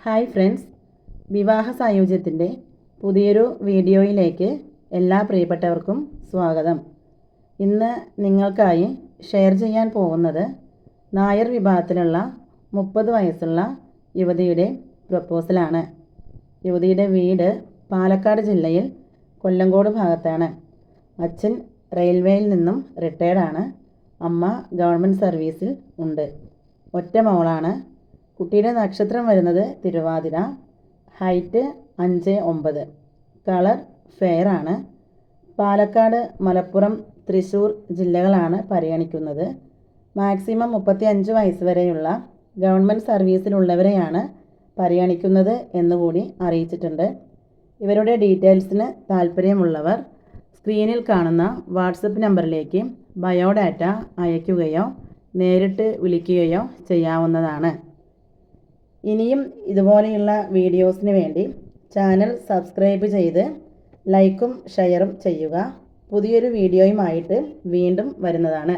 Hi friends, വിവാഹ സായുജ്യത്തിൻ്റെ പുതിയൊരു വീഡിയോയിലേക്ക് എല്ലാ പ്രിയപ്പെട്ടവർക്കും സ്വാഗതം. ഇന്ന് നിങ്ങൾക്കായി ഷെയർ ചെയ്യാൻ പോകുന്നത് നായർ വിഭാഗത്തിലുള്ള 30 വയസ്സുള്ള യുവതിയുടെ പ്രപ്പോസലാണ്. യുവതിയുടെ വീട് പാലക്കാട് ജില്ലയിൽ കൊല്ലങ്കോട് ഭാഗത്താണ്. അച്ഛൻ റെയിൽവേയിൽ നിന്നും റിട്ടയർഡാണ്. അമ്മ ഗവൺമെൻറ് സർവീസിൽ ഉണ്ട്. ഒറ്റ മോളാണ്. കുട്ടിയുടെ നക്ഷത്രം വരുന്നത് തിരുവാതിര. ഹൈറ്റ് 5'9". കളർ ഫെയർ ആണ്. പാലക്കാട്, മലപ്പുറം, തൃശ്ശൂർ ജില്ലകളാണ് പരിഗണിക്കുന്നത്. മാക്സിമം 35 വയസ്സ് വരെയുള്ള ഗവൺമെൻറ് സർവീസിലുള്ളവരെയാണ് പരിഗണിക്കുന്നത് എന്നുകൂടി അറിയിച്ചിട്ടുണ്ട്. ഇവരുടെ ഡീറ്റെയിൽസിന് താല്പര്യമുള്ളവർ സ്ക്രീനിൽ കാണുന്ന വാട്സപ്പ് നമ്പറിലേക്ക് ബയോഡാറ്റ അയയ്ക്കുകയോ നേരിട്ട് വിളിക്കുകയോ ചെയ്യാവുന്നതാണ്. ഇനിയും ഇതുപോലെയുള്ള വീഡിയോസിന് വേണ്ടി ചാനൽ സബ്സ്ക്രൈബ് ചെയ്ത് ലൈക്കും ഷെയറും ചെയ്യുക. പുതിയൊരു വീഡിയോയുമായിട്ട് വീണ്ടും വരുന്നതാണ്.